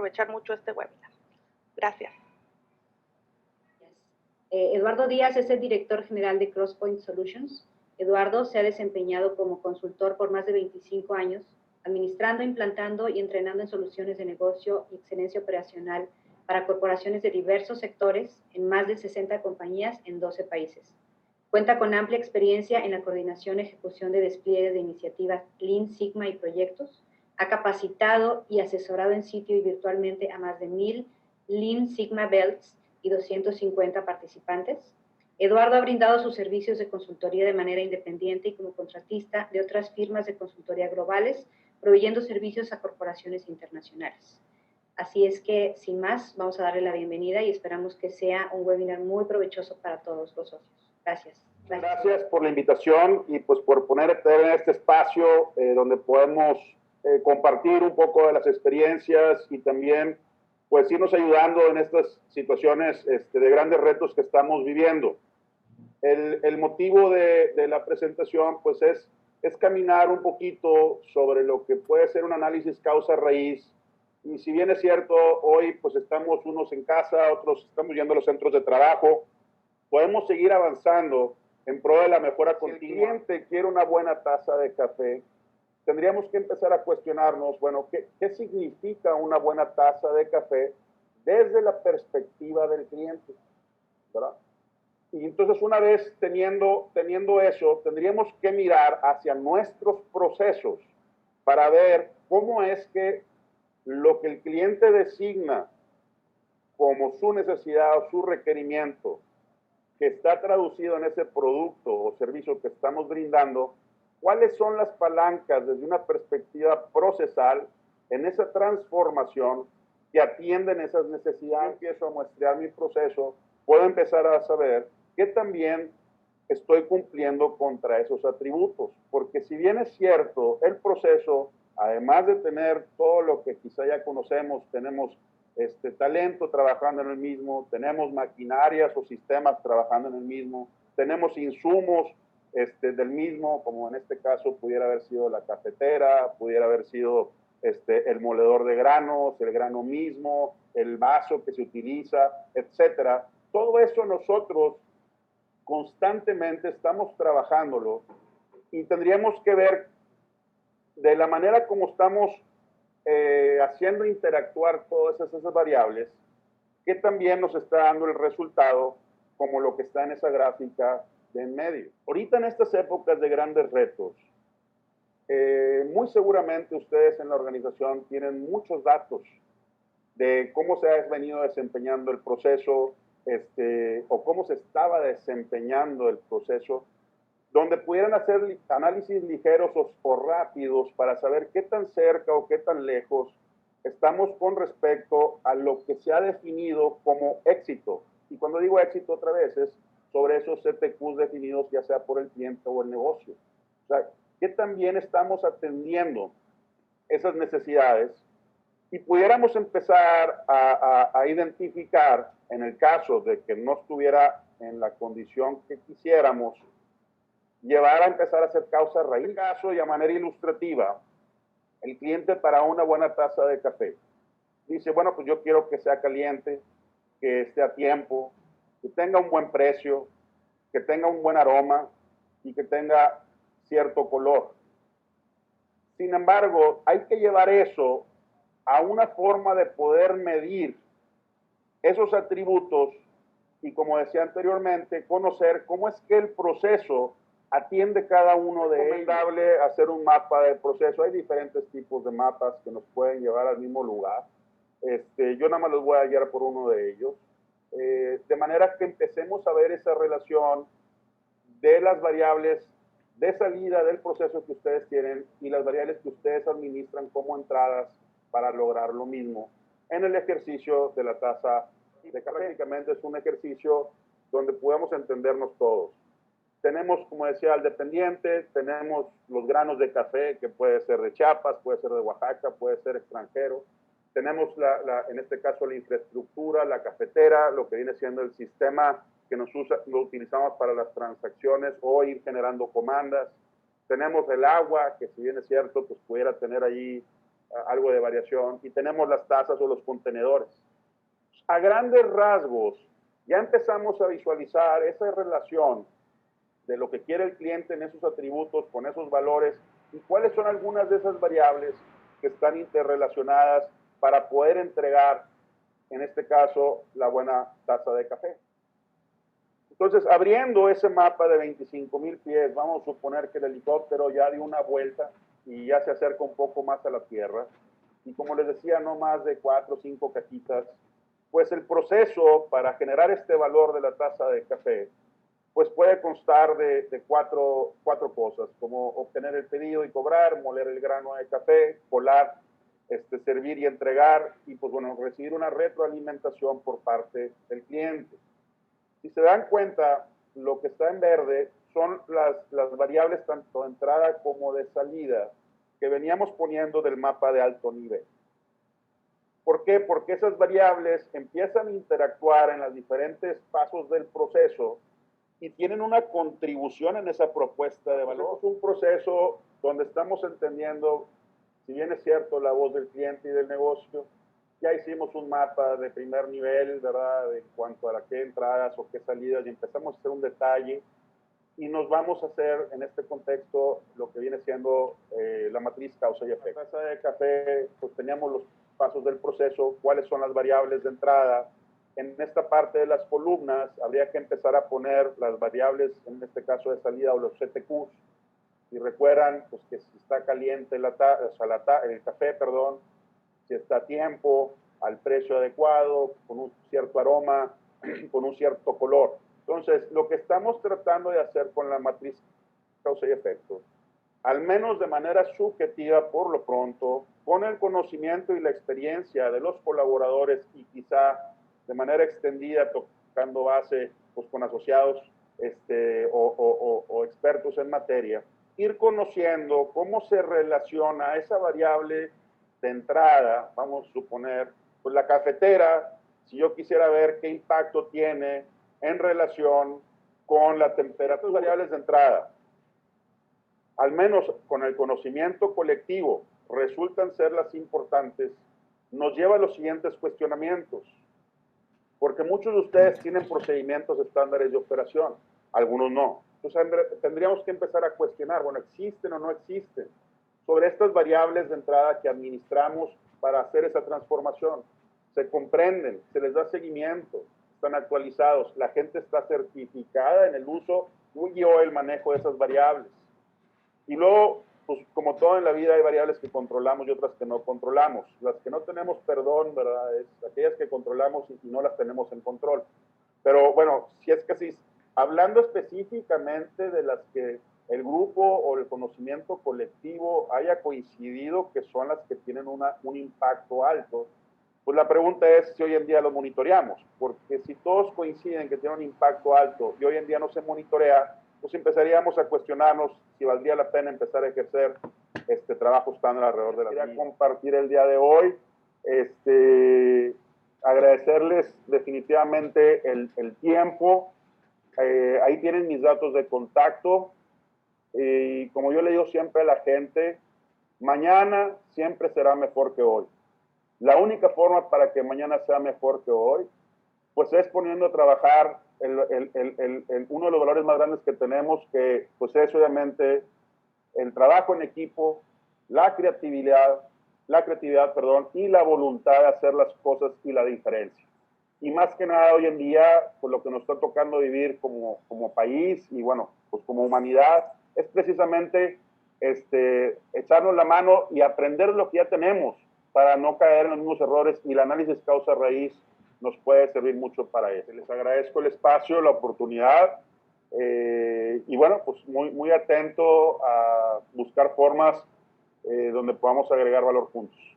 aprovechar mucho este webinar. Gracias. Eduardo Díaz es el director general de Crosspoint Solutions. Eduardo se ha desempeñado como consultor por más de 25 años, administrando, implantando y entrenando en soluciones de negocio y excelencia operacional para corporaciones de diversos sectores en más de 60 compañías en 12 países. Cuenta con amplia experiencia en la coordinación y ejecución de despliegues de iniciativas Lean Sigma y proyectos. Ha capacitado y asesorado en sitio y virtualmente a más de 1000 Lean Sigma Belts y 250 participantes. Eduardo ha brindado sus servicios de consultoría de manera independiente y como contratista de otras firmas de consultoría globales, proveyendo servicios a corporaciones internacionales. Así es que, sin más, vamos a darle la bienvenida y esperamos que sea un webinar muy provechoso para todos los socios. Gracias. Gracias por la invitación y pues por poner en este espacio donde podemos compartir un poco de las experiencias y también pues irnos ayudando en estas situaciones de grandes retos que estamos viviendo. El motivo de la presentación pues es caminar un poquito sobre lo que puede ser un análisis causa-raíz. Y si bien es cierto, hoy pues estamos unos en casa, otros estamos yendo a los centros de trabajo, podemos seguir avanzando en pro de la mejora continua. Si el cliente quiere una buena taza de café, tendríamos que empezar a cuestionarnos, bueno, ¿qué significa una buena taza de café desde la perspectiva del cliente? ¿Verdad? Y entonces una vez teniendo eso, tendríamos que mirar hacia nuestros procesos para ver cómo es que lo que el cliente designa como su necesidad o su requerimiento, que está traducido en ese producto o servicio que estamos brindando, cuáles son las palancas desde una perspectiva procesal en esa transformación que atienden esas necesidades. Yo empiezo a muestrear mi proceso, puedo empezar a saber que también estoy cumpliendo contra esos atributos, porque si bien es cierto, el proceso, además de tener todo lo que quizá ya conocemos, tenemos talento trabajando en el mismo, tenemos maquinarias o sistemas trabajando en el mismo, tenemos insumos del mismo, como en este caso pudiera haber sido la cafetera, pudiera haber sido el moledor de granos, el grano mismo, el vaso que se utiliza, etcétera. Todo eso nosotros constantemente estamos trabajándolo y tendríamos que ver de la manera como estamos haciendo interactuar todas esas variables, que también nos está dando el resultado como lo que está en esa gráfica de en medio. Ahorita en estas épocas de grandes retos, muy seguramente ustedes en la organización tienen muchos datos de cómo se ha venido desempeñando el proceso, o cómo se estaba desempeñando el proceso, donde pudieran hacer análisis ligeros o rápidos para saber qué tan cerca o qué tan lejos estamos con respecto a lo que se ha definido como éxito. Y cuando digo éxito otra vez es sobre esos CTQs definidos ya sea por el cliente o el negocio. O sea, qué tan bien estamos atendiendo esas necesidades y pudiéramos empezar a identificar, en el caso de que no estuviera en la condición que quisiéramos, llevar a empezar a hacer causa raíz. En el caso y a manera ilustrativa, el cliente para una buena taza de café dice, bueno, pues yo quiero que sea caliente, que esté a tiempo, que tenga un buen precio, que tenga un buen aroma y que tenga cierto color. Sin embargo, hay que llevar eso a una forma de poder medir esos atributos y, como decía anteriormente, conocer cómo es que el proceso atiende cada uno de ellos. Es recomendable hacer un mapa de proceso. Hay diferentes tipos de mapas que nos pueden llevar al mismo lugar. Yo nada más los voy a guiar por uno de ellos. De manera que empecemos a ver esa relación de las variables de salida del proceso que ustedes tienen y las variables que ustedes administran como entradas para lograr lo mismo en el ejercicio de la taza de café. Prácticamente es un ejercicio donde podemos entendernos todos. Tenemos, como decía, al dependiente, tenemos los granos de café, que puede ser de Chiapas, puede ser de Oaxaca, puede ser extranjero. Tenemos, en este caso, la infraestructura, la cafetera, lo que viene siendo el sistema que lo utilizamos para las transacciones o ir generando comandas. Tenemos el agua, que si bien es cierto, pues pudiera tener ahí algo de variación, y tenemos las tazas o los contenedores. A grandes rasgos, ya empezamos a visualizar esa relación de lo que quiere el cliente en esos atributos, con esos valores, y cuáles son algunas de esas variables que están interrelacionadas para poder entregar, en este caso, la buena taza de café. Entonces, abriendo ese mapa de 25,000 pies, vamos a suponer que el helicóptero ya dio una vuelta y ya se acerca un poco más a la tierra. Y como les decía, no más de 4 o 5 cajitas. Pues el proceso para generar este valor de la taza de café, pues puede constar de cuatro cosas, como obtener el pedido y cobrar, moler el grano de café, colar, servir y entregar, y pues bueno, recibir una retroalimentación por parte del cliente. Si se dan cuenta, lo que está en verde son las variables tanto de entrada como de salida que veníamos poniendo del mapa de alto nivel. ¿Por qué? Porque esas variables empiezan a interactuar en los diferentes pasos del proceso y tienen una contribución en esa propuesta de valor. Es un proceso donde estamos entendiendo, si bien es cierto, la voz del cliente y del negocio. Ya hicimos un mapa de primer nivel, ¿verdad?, en cuanto a qué entradas o qué salidas, y empezamos a hacer un detalle, y nos vamos a hacer en este contexto lo que viene siendo la matriz causa y efecto. En la taza de café, pues teníamos los pasos del proceso, cuáles son las variables de entrada. En esta parte de las columnas habría que empezar a poner las variables, en este caso de salida, o los CTQs. Y recuerdan pues, que si está caliente el café, perdón, si está a tiempo, al precio adecuado, con un cierto aroma, con un cierto color. Entonces, lo que estamos tratando de hacer con la matriz causa y efecto, al menos de manera subjetiva por lo pronto, con el conocimiento y la experiencia de los colaboradores y quizá de manera extendida tocando base pues, con asociados o expertos en materia, ir conociendo cómo se relaciona esa variable de entrada, vamos a suponer, pues la cafetera, si yo quisiera ver qué impacto tiene en relación con la temperatura, variables de entrada, al menos con el conocimiento colectivo, resultan ser las importantes, nos lleva a los siguientes cuestionamientos. Porque muchos de ustedes tienen procedimientos estándares de operación, algunos no. Entonces tendríamos que empezar a cuestionar, bueno, ¿existen o no existen? Sobre estas variables de entrada que administramos para hacer esa transformación. Se comprenden, se les da seguimiento, están actualizados, la gente está certificada en el uso y o el manejo de esas variables. Y luego, pues como todo en la vida hay variables que controlamos y otras que no controlamos. Las que no tenemos perdón, ¿verdad? Es aquellas que controlamos y no las tenemos en control. Pero bueno, si es que sí, hablando específicamente de las que el grupo o el conocimiento colectivo haya coincidido que son las que tienen un impacto alto, pues la pregunta es si hoy en día lo monitoreamos, porque si todos coinciden que tienen un impacto alto y hoy en día no se monitorea, pues empezaríamos a cuestionarnos si valdría la pena empezar a ejercer trabajo estándar alrededor de la vida. Quería compartir el día de hoy, agradecerles definitivamente el tiempo. Ahí tienen mis datos de contacto. Y como yo le digo siempre a la gente, mañana siempre será mejor que hoy. La única forma para que mañana sea mejor que hoy, pues es poniendo a trabajar uno de los valores más grandes que tenemos, que pues es obviamente el trabajo en equipo, la creatividad, y la voluntad de hacer las cosas y la diferencia. Y más que nada hoy en día, pues lo que nos está tocando vivir como país y bueno, pues como humanidad, es precisamente echarnos la mano y aprender lo que ya tenemos para no caer en los mismos errores, y el análisis causa-raíz nos puede servir mucho para eso. Les agradezco el espacio, la oportunidad, y bueno, pues muy atento a buscar formas donde podamos agregar valor juntos.